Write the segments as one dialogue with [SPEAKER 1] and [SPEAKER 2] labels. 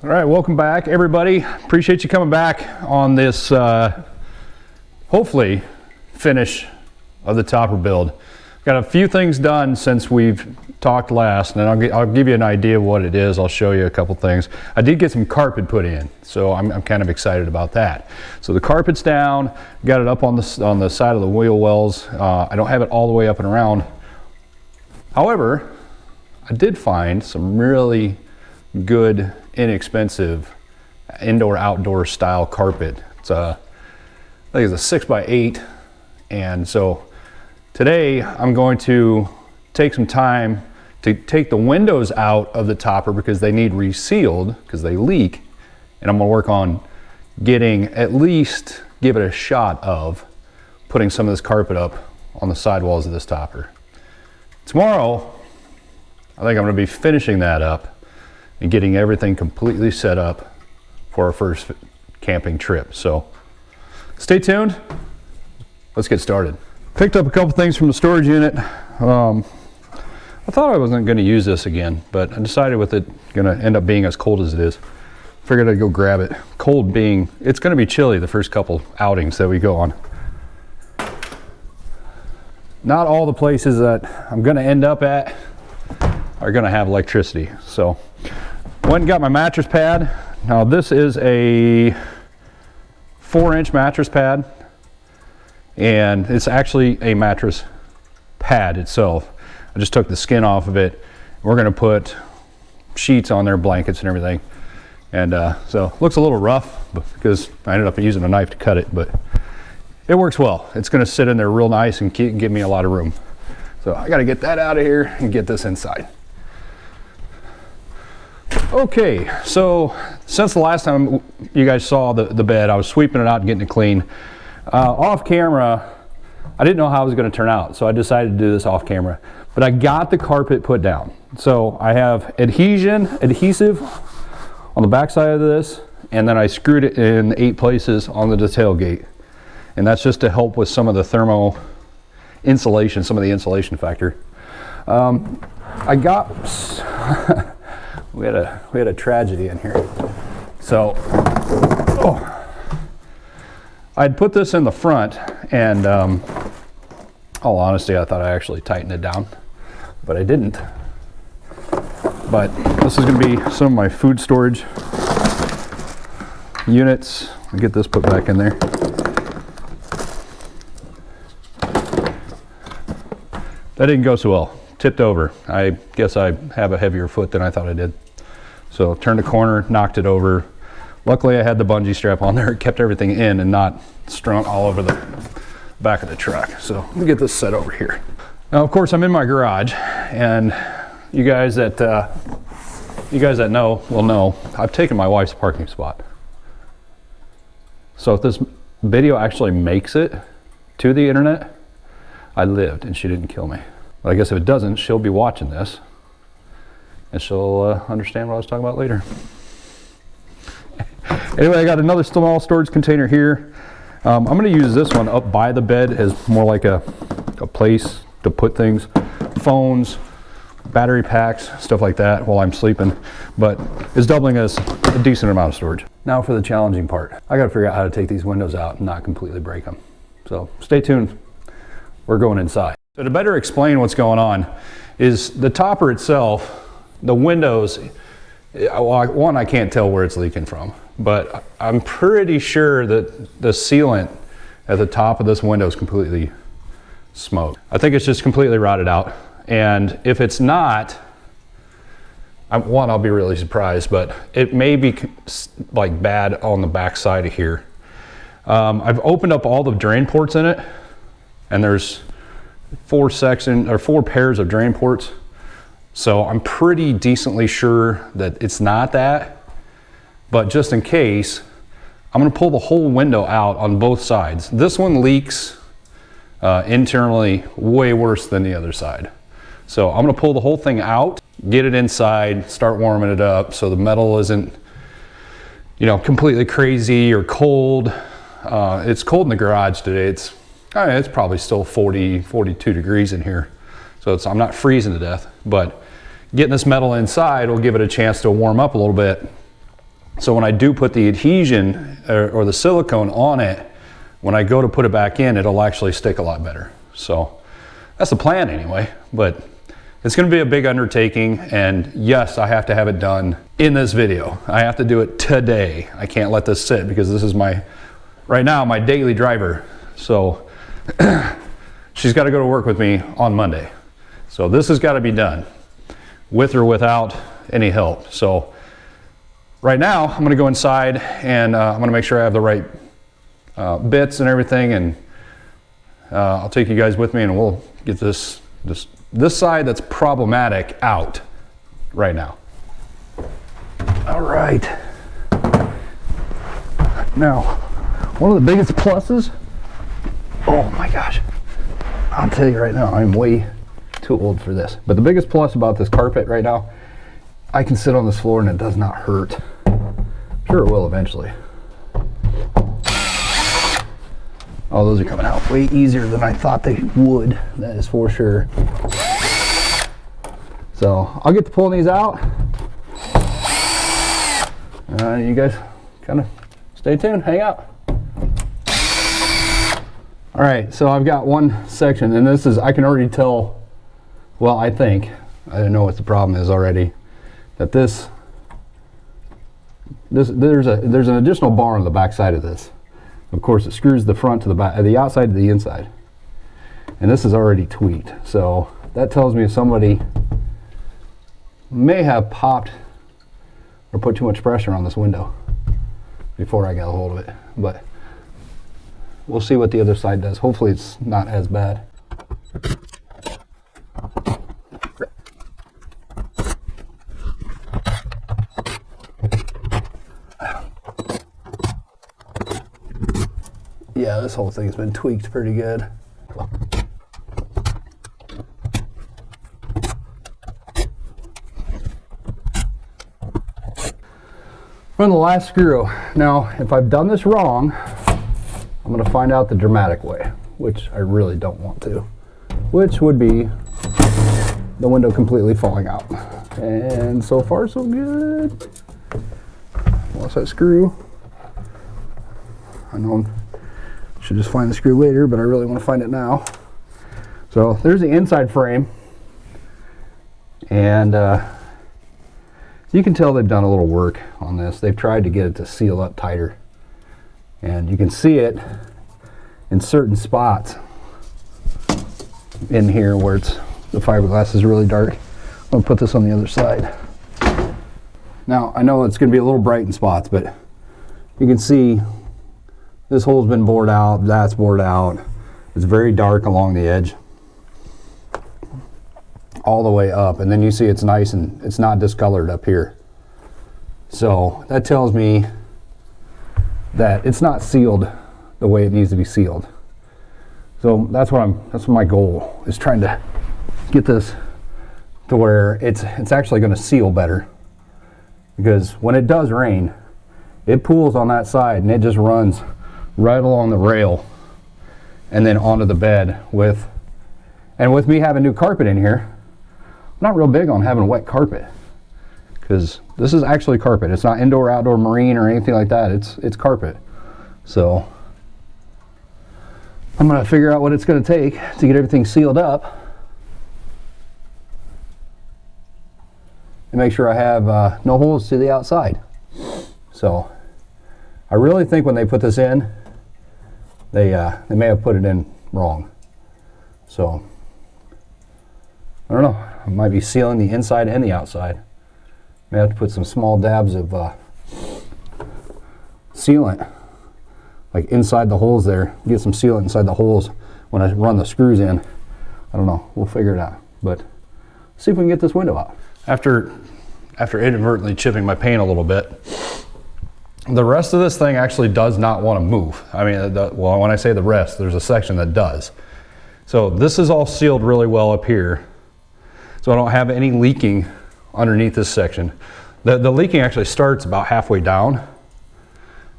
[SPEAKER 1] All right, welcome back everybody. Appreciate you coming back on this hopefully finish of the topper build. Got a few things done since we've talked last, and I'll give you an idea of what it is. I'll show you a couple things. I did get some carpet put in, so I'm kind of excited about that. So the carpet's down, got it up on the side of the wheel wells. I don't have it all the way up and around. However, I did find some really good, inexpensive indoor-outdoor style carpet. It's I think it's a 6x8, and so today I'm going to take some time to take the windows out of the topper because they need resealed because they leak, and I'm going to work on getting at least give it a shot of putting some of this carpet up on the sidewalls of this topper. Tomorrow I think I'm going to be finishing that up and getting everything completely set up for our first camping trip. So stay tuned. Let's get started. Picked up a couple things from the storage unit. I thought I wasn't going to use this again, but I decided with it going to end up being as cold as it is, figured I'd go grab it. Cold being, it's going to be chilly the first couple outings that we go on. Not all the places that I'm going to end up at are going to have electricity. So went and got my mattress pad. Now this is a 4-inch mattress pad, and it's actually a mattress pad itself. I just took the skin off of it. We're going to put sheets on there, blankets and everything. And so it looks a little rough because I ended up using a knife to cut it, but it works well. It's going to sit in there real nice and give me a lot of room. So I got to get that out of here and get this inside. Okay, so since the last time you guys saw the bed, I was sweeping it out and getting it clean. Off camera, I didn't know how it was going to turn out, so I decided to do this off camera. But I got the carpet put down. So I have adhesive on the back side of this, and then I screwed it in 8 places on the tailgate. And that's just to help with some of the thermal insulation, some of the insulation factor. I got, we had a tragedy in here. So, I'd put this in the front, and all honesty, I thought I actually tightened it down, but I didn't. But this is going to be some of my food storage units. I'll get this put back in there. That didn't go so well. Tipped over. I guess I have a heavier foot than I thought I did. So turned a corner, knocked it over. Luckily I had the bungee strap on there. It kept everything in and not strung all over the back of the truck. So let me get this set over here. Now of course I'm in my garage, and you guys that know will know I've taken my wife's parking spot. So if this video actually makes it to the internet, I lived and she didn't kill me. But I guess if it doesn't, she'll be watching this and she'll understand what I was talking about later. Anyway, I got another small storage container here. I'm going to use this one up by the bed as more like a place to put things, phones, battery packs, stuff like that while I'm sleeping, but it's doubling as a decent amount of storage. Now for the challenging part. I got to figure out how to take these windows out and not completely break them. So stay tuned. We're going inside. So to better explain what's going on is the topper itself, the windows, one, I can't tell where it's leaking from, but I'm pretty sure that the sealant at the top of this window is completely smoked. I think it's just completely rotted out. And if it's not, one, I'll be really surprised, but it may be like bad on the back side of here. I've opened up all the drain ports in it, and there's 4 pairs of drain ports. So I'm pretty decently sure that it's not that, but just in case, I'm gonna pull the whole window out on both sides. This one leaks internally way worse than the other side. So I'm gonna pull the whole thing out, get it inside, start warming it up so the metal isn't, you know, completely crazy or cold. It's cold in the garage today. It's probably still 40, 42 degrees in here. So I'm not freezing to death, but getting this metal inside will give it a chance to warm up a little bit. So when I do put the adhesion or the silicone on it, when I go to put it back in, it'll actually stick a lot better. So that's the plan anyway, but it's gonna be a big undertaking, and yes, I have to have it done in this video. I have to do it today. I can't let this sit because this is right now, my daily driver. So she's gotta go to work with me on Monday. So this has gotta be done with or without any help. So right now, I'm gonna go inside and I'm gonna make sure I have the right bits and everything, and I'll take you guys with me and we'll get this side that's problematic out right now. All right. Now, one of the biggest pluses, oh my gosh, I'll tell you right now, I'm way too old for this. But the biggest plus about this carpet right now, I can sit on this floor and it does not hurt. I'm sure it will eventually. Oh, those are coming out way easier than I thought they would. That is for sure. So I'll get to pulling these out. You guys kind of stay tuned, hang out. All right, so I've got one section, and this is, I can already tell, well, I think, I don't know what the problem is already, that there's an additional bar on the back side of this. Of course, it screws the front to the back, the outside to the inside. And this is already tweaked. So that tells me somebody may have popped or put too much pressure on this window before I got a hold of it. But we'll see what the other side does. Hopefully it's not as bad. Yeah, this whole thing's been tweaked pretty good. Run the last screw. Now, if I've done this wrong, I'm gonna find out the dramatic way, which I really don't want to, which would be the window completely falling out. And so far, so good. Lost that screw. I know should just find the screw later, but I really want to find it now. So there's the inside frame, and you can tell they've done a little work on this. They've tried to get it to seal up tighter, and you can see it in certain spots in here where the fiberglass is really dark. I'm going to put this on the other side. Now I know it's going to be a little bright in spots, but you can see this hole's been bored out, that's bored out. It's very dark along the edge, all the way up, and then you see it's nice and it's not discolored up here. So that tells me that it's not sealed the way it needs to be sealed. So that's my goal, is trying to get this to where it's actually going to seal better. Because when it does rain, it pools on that side and it just runs right along the rail and then onto the bed. With me having new carpet in here, I'm not real big on having wet carpet, because this is actually carpet. It's not indoor, outdoor, marine or anything like that. It's carpet. So I'm gonna figure out what it's gonna take to get everything sealed up and make sure I have no holes to the outside. So I really think when they put this in, they may have put it in wrong. So I don't know, I might be sealing the inside and the outside. May have to put some small dabs of sealant like inside the holes there, get some sealant inside the holes when I run the screws in. I don't know, we'll figure it out, but see if we can get this window out. After inadvertently chipping my paint a little bit, the rest of this thing actually does not want to move. I mean, well, when I say the rest, there's a section that does. So this is all sealed really well up here, so I don't have any leaking underneath this section. The leaking actually starts about halfway down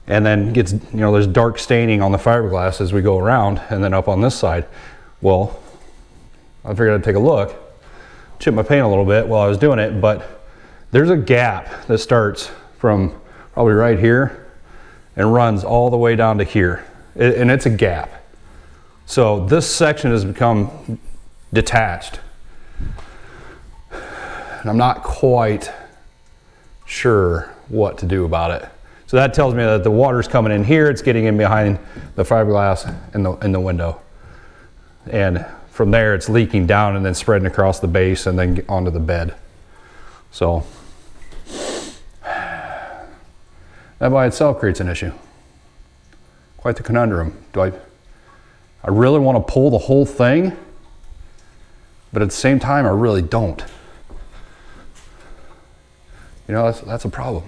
[SPEAKER 1] and then gets, there's dark staining on the fiberglass as we go around, and then up on this side. Well, I figured I'd take a look, chip my paint a little bit while I was doing it, but there's a gap that starts from probably right here, and runs all the way down to here. And it's a gap. So this section has become detached. And I'm not quite sure what to do about it. So that tells me that the water's coming in here, it's getting in behind the fiberglass in the window. And from there it's leaking down and then spreading across the base and then onto the bed. So that by itself creates an issue. Quite the conundrum. I really want to pull the whole thing, but at the same time I really don't. You know, that's a problem.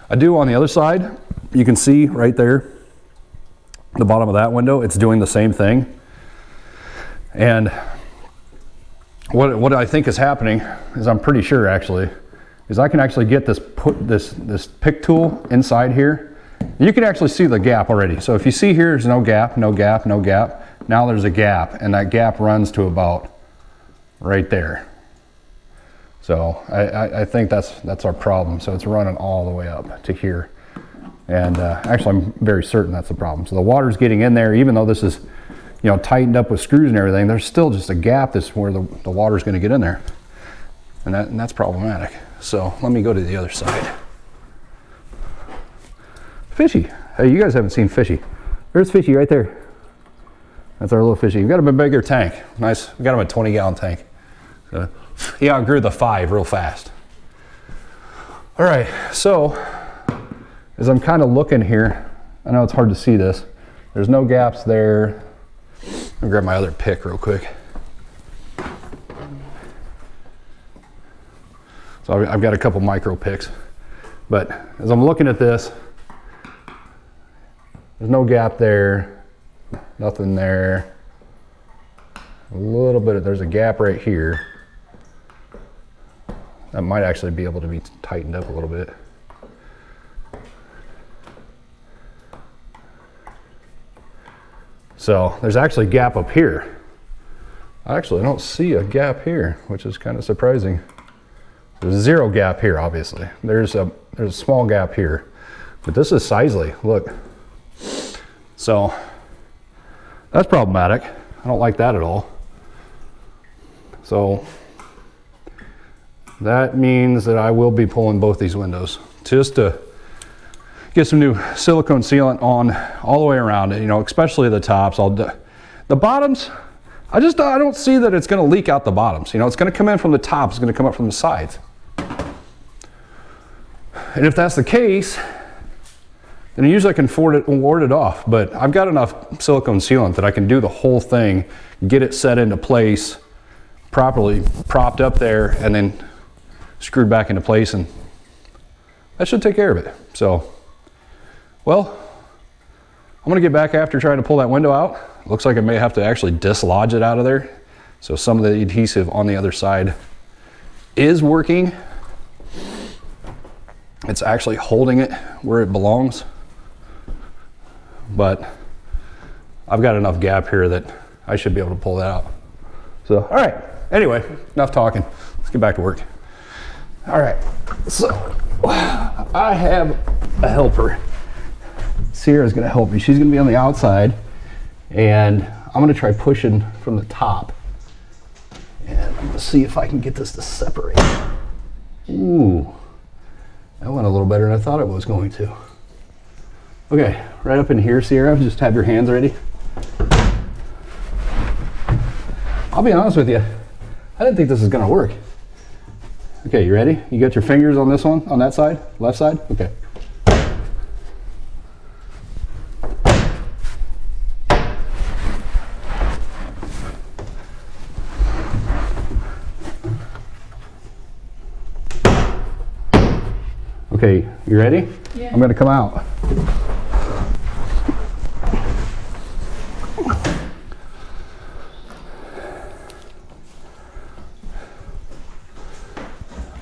[SPEAKER 1] I do on the other side. You can see right there, the bottom of that window, it's doing the same thing. And what I think is happening is, I'm pretty sure actually, is I can actually get this pick tool inside here. You can actually see the gap already. So if you see here, there's no gap, no gap, no gap. Now there's a gap, and that gap runs to about right there. So I think that's our problem. So it's running all the way up to here. And actually I'm very certain that's the problem. So the water's getting in there, even though this is, you know, tightened up with screws and everything, there's still just a gap that's where the water's gonna get in there. And that's problematic. So let me go to the other side. Fishy. Hey, you guys haven't seen Fishy. There's Fishy right there. That's our little Fishy. We've got him a bigger tank. Nice, we got him a 20-gallon tank. So he outgrew the 5 real fast. All right, so as I'm kind of looking here, I know it's hard to see this. There's no gaps there. I'll grab my other pick real quick. So I've got a couple micro picks, but as I'm looking at this, there's no gap there, nothing there. A little bit there's a gap right here. That might actually be able to be tightened up a little bit. So there's actually a gap up here. I don't see a gap here, which is kind of surprising. There's zero gap here, obviously. There's a small gap here, but this is Sizely, look. So that's problematic. I don't like that at all. So that means that I will be pulling both these windows just to get some new silicone sealant on all the way around it, you know, especially the tops. The bottoms, I don't see that it's gonna leak out the bottoms. You know, it's gonna come in from the top, it's gonna come up from the sides. And if that's the case, then usually I can ward it off, but I've got enough silicone sealant that I can do the whole thing, get it set into place, properly propped up there, and then screwed back into place, and that should take care of it. So, well, I'm gonna get back after trying to pull that window out. Looks like I may have to actually dislodge it out of there. So some of the adhesive on the other side is working. It's actually holding it where it belongs. But I've got enough gap here that I should be able to pull that out. So, all right, anyway, enough talking. Let's get back to work. All right, so I have a helper. Sierra's gonna help me. She's gonna be on the outside, and I'm gonna try pushing from the top. And I'm gonna see if I can get this to separate. Ooh, that went a little better than I thought it was going to. Okay, right up in here, Sierra, just have your hands ready. I'll be honest with you, I didn't think this was gonna work. Okay, you ready? You got your fingers on this one, on that side, left side? Okay. Okay, you ready? Yeah. I'm gonna come out.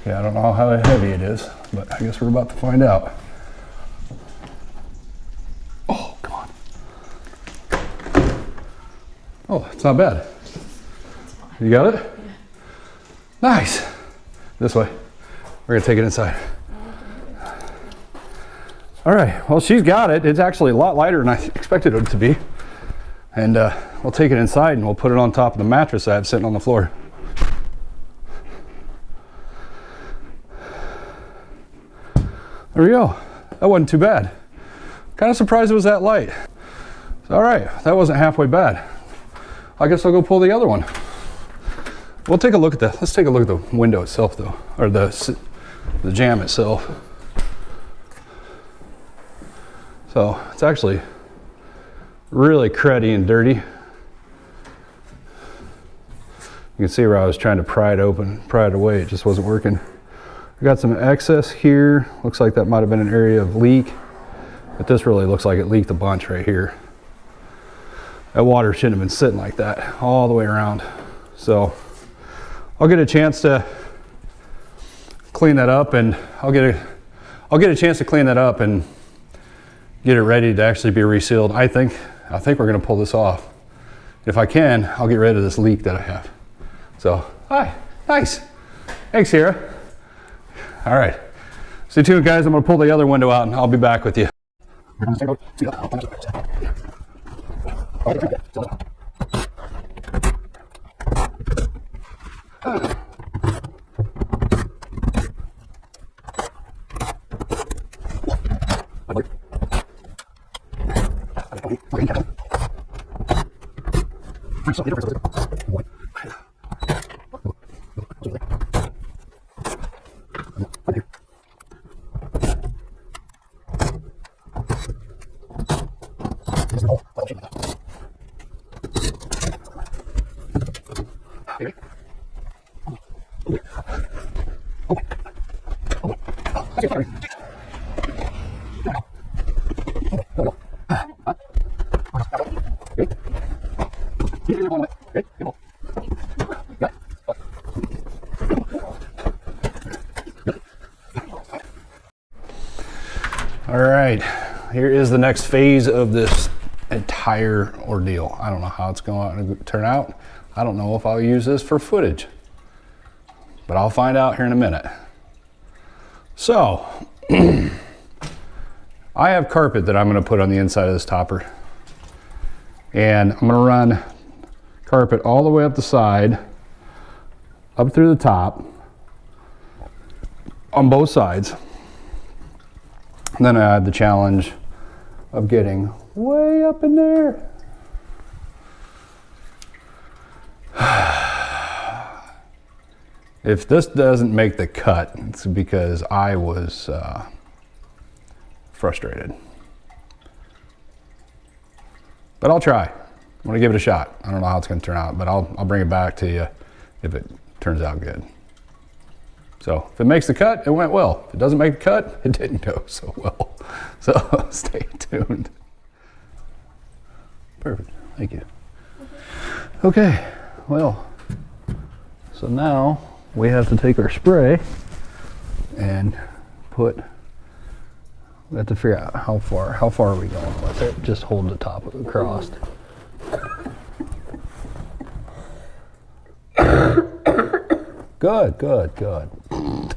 [SPEAKER 1] Okay, I don't know how heavy it is, but I guess we're about to find out. Oh, come on. Oh, it's not bad. You got it? Yeah. Nice. This way. We're gonna take it inside. All right, well, she's got it. It's actually a lot lighter than I expected it to be. And we'll take it inside and we'll put it on top of the mattress I have sitting on the floor. There we go. That wasn't too bad. Kind of surprised it was that light. All right, that wasn't halfway bad. I guess I'll go pull the other one. We'll take a look at let's take a look at the window itself though, or the jamb itself. So it's actually really cruddy and dirty. You can see where I was trying to pry it open, pry it away, it just wasn't working. I got some excess here. Looks like that might have been an area of leak, but this really looks like it leaked a bunch right here. That water shouldn't have been sitting like that all the way around. So I'll get a chance to clean that up, and I'll get a chance to clean that up and get it ready to actually be resealed. I think we're gonna pull this off. If I can, I'll get rid of this leak that I have. So, hi, nice. Thanks, Sierra. All right, stay tuned, guys. I'm gonna pull the other window out and I'll be back with you. All right, here is the next phase of this entire ordeal. I don't know how it's going to turn out. I don't know if I'll use this for footage, but I'll find out here in a minute. So, I have carpet that I'm going to put on the inside of this topper. And I'm going to run carpet all the way up the side, up through the top, on both sides. And then I have the challenge of getting way up in there. If this doesn't make the cut, it's because I was frustrated. But I'll try. I'm gonna give it a shot. I don't know how it's gonna turn out, but I'll bring it back to you if it turns out good. So if it makes the cut, it went well. If it doesn't make the cut, it didn't go so well. So stay tuned. Perfect, thank you. Okay, well, so now we have to take our spray and we have to figure out how far are we going with it. Just hold the top of it crossed. Good, good, good. All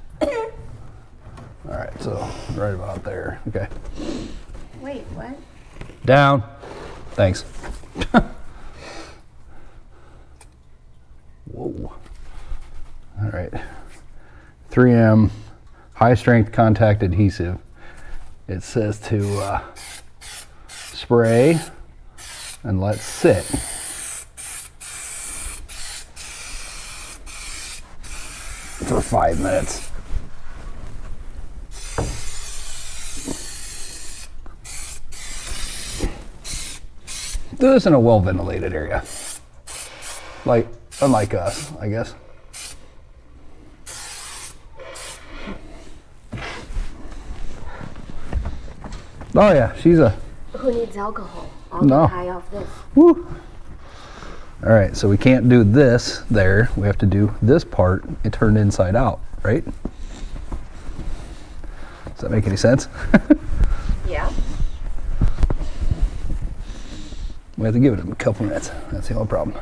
[SPEAKER 1] right, so right about there, okay.
[SPEAKER 2] Wait, what?
[SPEAKER 1] Down, thanks. Whoa. All right, 3M high strength contact adhesive. It says to spray and let sit. For 5 minutes. Do this in a well ventilated area. Like, unlike us, I guess. Oh yeah, she's a...
[SPEAKER 2] Who needs alcohol? I'll
[SPEAKER 1] No.
[SPEAKER 2] get high off this.
[SPEAKER 1] Woo. All right, so we can't do this there. We have to do this part. It turned inside out, right? Does that make any sense?
[SPEAKER 2] Yeah.
[SPEAKER 1] We have to give it a couple minutes. That's the only problem.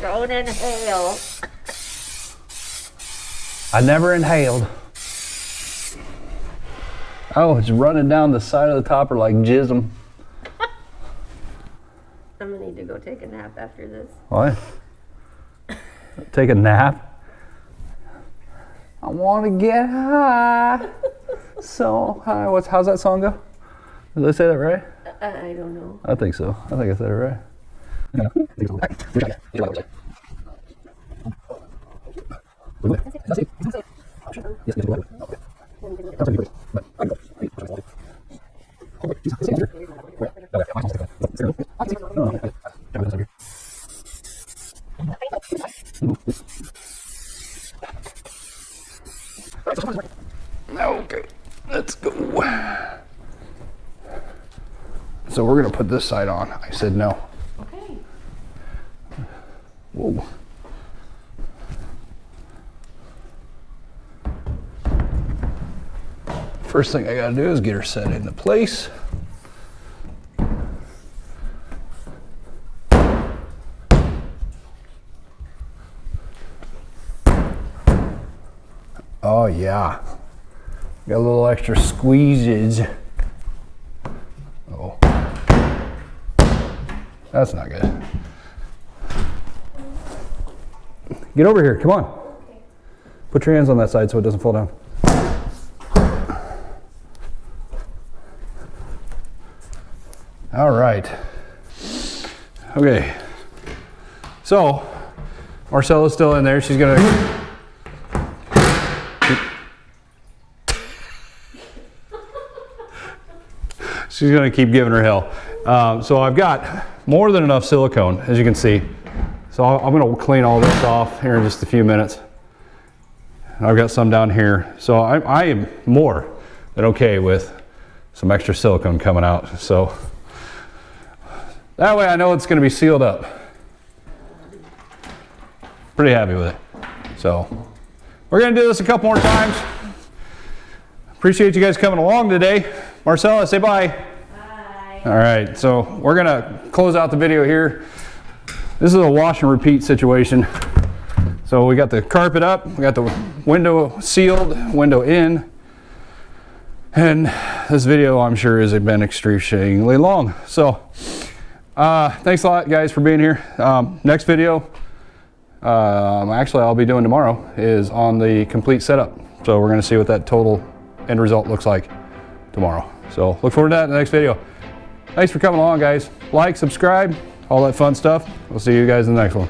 [SPEAKER 2] Don't inhale.
[SPEAKER 1] I never inhaled. Oh, it's running down the side of the topper like jism.
[SPEAKER 2] I'm gonna need to go take a nap after this.
[SPEAKER 1] What? Take a nap? I want to get high. So high. How's that song go? Did I say that right?
[SPEAKER 2] I don't know.
[SPEAKER 1] I think so. I think I said it right. Okay, let's go. So we're gonna put this side on. I said no.
[SPEAKER 2] Okay.
[SPEAKER 1] Whoa. First thing I gotta do is get her set into place. Oh yeah. Got a little extra squeezes. Oh. That's not good. Get over here, come on.
[SPEAKER 2] Okay.
[SPEAKER 1] Put your hands on that side so it doesn't fall down. All right. Okay. So, Marcella's still in there. She's gonna... She's gonna keep giving her hell. So I've got more than enough silicone, as you can see. So I'm gonna clean all this off here in just a few minutes. I've got some down here. So I am more than okay with some extra silicone coming out. So that way I know it's gonna be sealed up. Pretty happy with it. So we're gonna do this a couple more times. Appreciate you guys coming along today. Marcella, say bye.
[SPEAKER 2] Bye.
[SPEAKER 1] All right, so we're gonna close out the video here. This is a wash and repeat situation. So we got the carpet up, we got the window sealed, window in, and this video I'm sure has been excruciatingly long. So thanks a lot guys for being here. Next video, actually I'll be doing tomorrow, is on the complete setup. So we're gonna see what that total end result looks like tomorrow. So look forward to that in the next video. Thanks for coming along guys. Like, subscribe, all that fun stuff. We'll see you guys in the next one.